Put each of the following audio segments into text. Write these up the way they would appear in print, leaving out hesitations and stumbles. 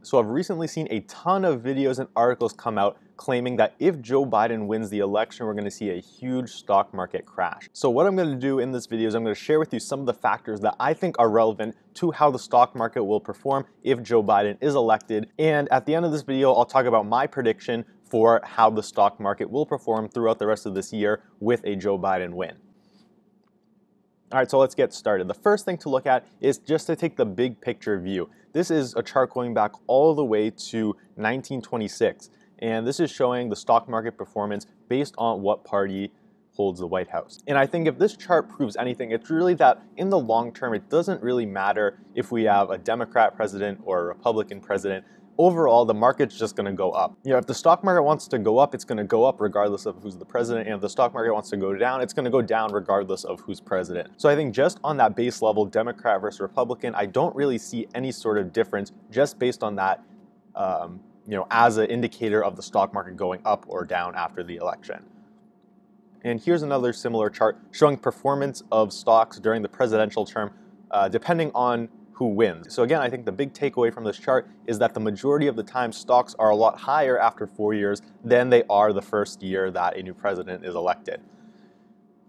So I've recently seen a ton of videos and articles come out claiming that if Joe Biden wins the election, we're going to see a huge stock market crash. So what I'm going to do in this video is I'm going to share with you some of the factors that I think are relevant to how the stock market will perform if Joe Biden is elected. And at the end of this video, I'll talk about my prediction for how the stock market will perform throughout the rest of this year with a Joe Biden win. All right, so let's get started. The first thing to look at is just to take the big picture view. This is a chart going back all the way to 1926, and this is showing the stock market performance based on what party holds the White House. And I think if this chart proves anything, it's really that in the long term, it doesn't really matter if we have a Democrat president or a Republican president. Overall, the market's just going to go up. You know, if the stock market wants to go up, it's going to go up regardless of who's the president. And if the stock market wants to go down, it's going to go down regardless of who's president. So I think just on that base level, Democrat versus Republican, I don't really see any sort of difference just based on that, as an indicator of the stock market going up or down after the election. And here's another similar chart showing performance of stocks during the presidential term, depending on who wins. So again, I think the big takeaway from this chart is that the majority of the time stocks are a lot higher after 4 years than they are the first year that a new president is elected.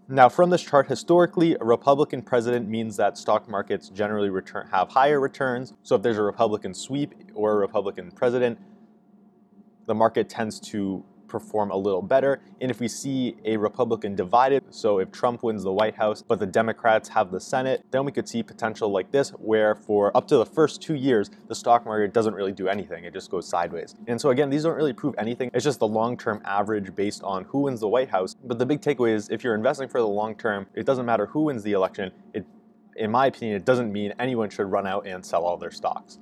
Now from this chart, historically, a Republican president means that stock markets generally have higher returns. So if there's a Republican sweep or a Republican president, the market tends to perform a little better. And if we see a Republican divided, so if Trump wins the White House, but the Democrats have the Senate, then we could see potential like this, where for up to the first 2 years, the stock market doesn't really do anything. It just goes sideways. And so again, these don't really prove anything. It's just the long-term average based on who wins the White House. But the big takeaway is if you're investing for the long term, it doesn't matter who wins the election. In my opinion, it doesn't mean anyone should run out and sell all their stocks.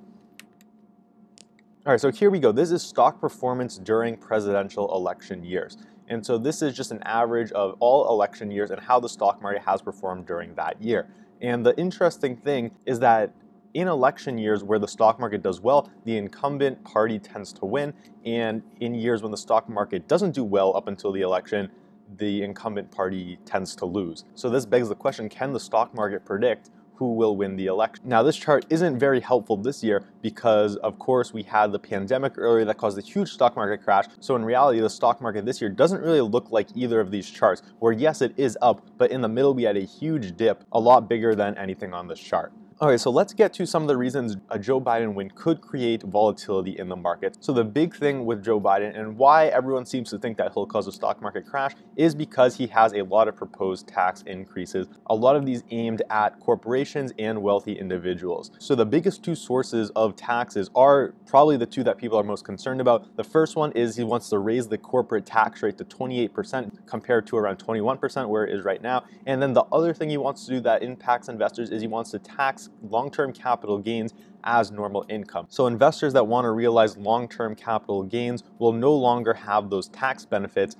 All right, so here we go. This is stock performance during presidential election years. And so this is just an average of all election years and how the stock market has performed during that year. And the interesting thing is that in election years where the stock market does well, the incumbent party tends to win. And in years when the stock market doesn't do well up until the election, the incumbent party tends to lose. So this begs the question, can the stock market predict who will win the election? Now this chart isn't very helpful this year because of course we had the pandemic earlier that caused a huge stock market crash. So in reality, the stock market this year doesn't really look like either of these charts, where yes, it is up, but in the middle we had a huge dip, a lot bigger than anything on this chart. Okay, so let's get to some of the reasons a Joe Biden win could create volatility in the market. So the big thing with Joe Biden and why everyone seems to think that he'll cause a stock market crash is because he has a lot of proposed tax increases, a lot of these aimed at corporations and wealthy individuals. So the biggest two sources of taxes are probably the two that people are most concerned about. The first one is he wants to raise the corporate tax rate to 28% compared to around 21% where it is right now. And then the other thing he wants to do that impacts investors is he wants to tax long-term capital gains as normal income. So investors that want to realize long-term capital gains will no longer have those tax benefits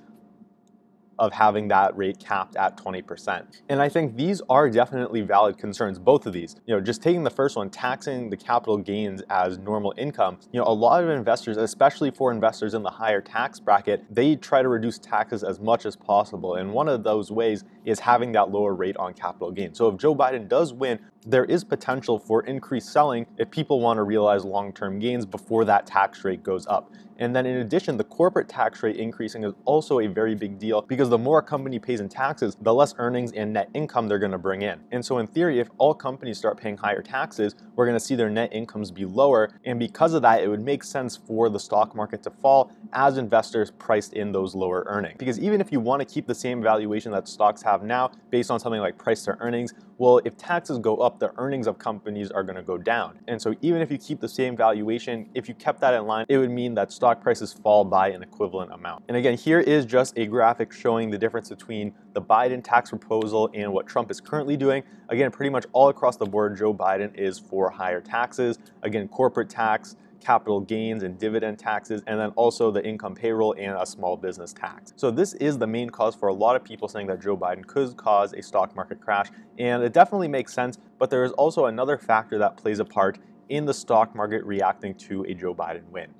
of having that rate capped at 20%. And I think these are definitely valid concerns, both of these. Just taking the first one, taxing the capital gains as normal income, a lot of investors, especially for investors in the higher tax bracket, they try to reduce taxes as much as possible. And one of those ways is having that lower rate on capital gains. So if Joe Biden does win, there is potential for increased selling if people want to realize long-term gains before that tax rate goes up. And then in addition, the corporate tax rate increasing is also a very big deal because the more a company pays in taxes, the less earnings and net income they're going to bring in. And so in theory, if all companies start paying higher taxes, we're going to see their net incomes be lower. And because of that, it would make sense for the stock market to fall as investors priced in those lower earnings. Because even if you want to keep the same valuation that stocks have now based on something like price to earnings, well, if taxes go up, the earnings of companies are going to go down. And so even if you keep the same valuation, if you kept that in line, it would mean that stock prices fall by an equivalent amount. And again, here is just a graphic showing the difference between the Biden tax proposal and what Trump is currently doing. Again, pretty much all across the board, Joe Biden is for higher taxes. Again, corporate tax, capital gains and dividend taxes, and then also the income payroll and a small business tax. So this is the main cause for a lot of people saying that Joe Biden could cause a stock market crash, and it definitely makes sense, but there is also another factor that plays a part in the stock market reacting to a Joe Biden win.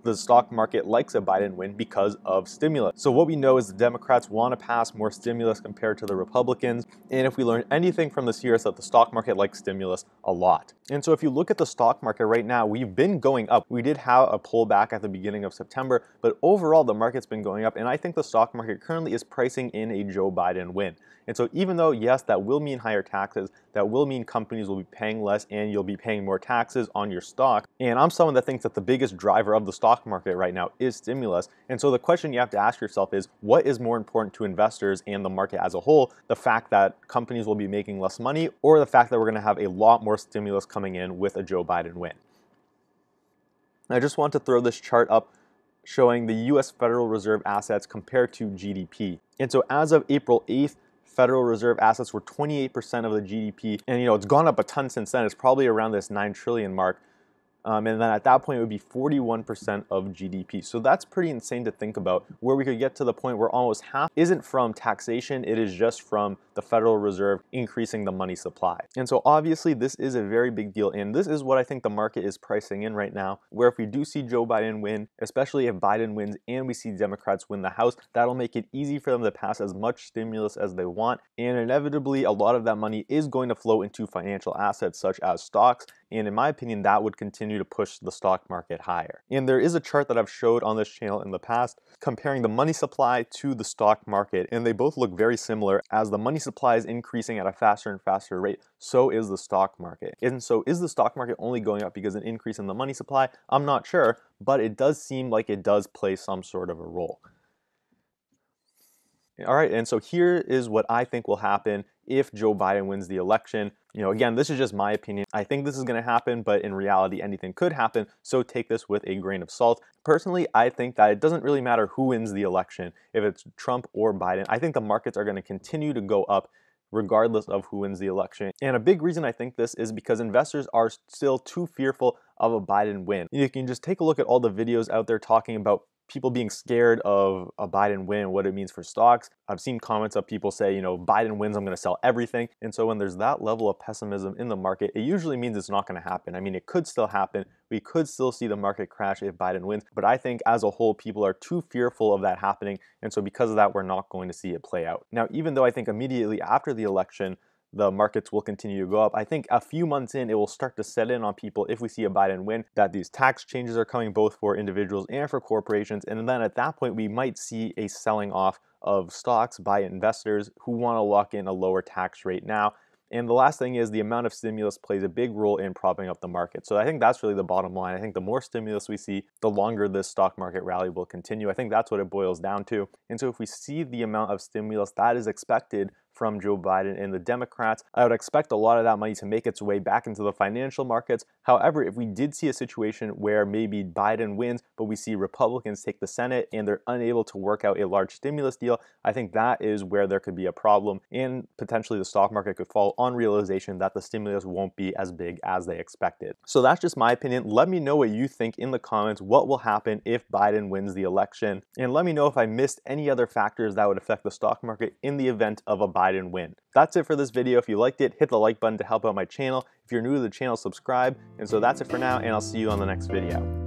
The stock market likes a Biden win because of stimulus. So what we know is the Democrats want to pass more stimulus compared to the Republicans. And if we learn anything from this year, it's that the stock market likes stimulus a lot. And so if you look at the stock market right now, we've been going up. We did have a pullback at the beginning of September, but overall the market's been going up, and I think the stock market currently is pricing in a Joe Biden win. And so even though, yes, that will mean higher taxes, that will mean companies will be paying less and you'll be paying more taxes on your stock. And I'm someone that thinks that the biggest driver of the stock market right now is stimulus. And so the question you have to ask yourself is, what is more important to investors and the market as a whole? The fact that companies will be making less money, or the fact that we're going to have a lot more stimulus coming in with a Joe Biden win? I just want to throw this chart up showing the US Federal Reserve assets compared to GDP. And so as of April 8th, Federal Reserve assets were 28% of the GDP, and it's gone up a ton since then. It's probably around this 9 trillion mark. And then at that point, it would be 41% of GDP. So that's pretty insane to think about, where we could get to the point where almost half isn't from taxation, it is just from the Federal Reserve increasing the money supply. And so obviously this is a very big deal, and this is what I think the market is pricing in right now, where if we do see Joe Biden win, especially if Biden wins and we see Democrats win the House, that'll make it easy for them to pass as much stimulus as they want, and inevitably a lot of that money is going to flow into financial assets such as stocks, and in my opinion that would continue to push the stock market higher. And there is a chart that I've showed on this channel in the past comparing the money supply to the stock market, and they both look very similar. As the money supply is increasing at a faster and faster rate, so is the stock market. And so is the stock market only going up because of an increase in the money supply? I'm not sure, but it does seem like it does play some sort of a role. All right, and so here is what I think will happen if Joe Biden wins the election. Again, this is just my opinion. I think this is going to happen, but in reality, anything could happen, so take this with a grain of salt. Personally, I think that it doesn't really matter who wins the election, if it's Trump or Biden. I think the markets are going to continue to go up regardless of who wins the election. And a big reason I think this is because investors are still too fearful of a Biden win. You can just take a look at all the videos out there talking about people being scared of a Biden win, what it means for stocks. I've seen comments of people say, Biden wins, I'm going to sell everything. And so when there's that level of pessimism in the market, it usually means it's not going to happen. I mean, it could still happen. We could still see the market crash if Biden wins. But I think as a whole, people are too fearful of that happening. And so because of that, we're not going to see it play out. Now, even though I think immediately after the election, the markets will continue to go up, I think a few months in, it will start to set in on people, if we see a Biden win, that these tax changes are coming both for individuals and for corporations. And then at that point, we might see a selling off of stocks by investors who want to lock in a lower tax rate now. And the last thing is the amount of stimulus plays a big role in propping up the market. So I think that's really the bottom line. I think the more stimulus we see, the longer this stock market rally will continue. I think that's what it boils down to. And so if we see the amount of stimulus that is expected from Joe Biden and the Democrats, I would expect a lot of that money to make its way back into the financial markets. However, if we did see a situation where maybe Biden wins, but we see Republicans take the Senate and they're unable to work out a large stimulus deal, I think that is where there could be a problem, and potentially the stock market could fall on realization that the stimulus won't be as big as they expected. So that's just my opinion. Let me know what you think in the comments. What will happen if Biden wins the election? And let me know if I missed any other factors that would affect the stock market in the event of a Biden win. That's it for this video. If you liked it, hit the like button to help out my channel. If you're new to the channel, subscribe. And so that's it for now, and I'll see you on the next video.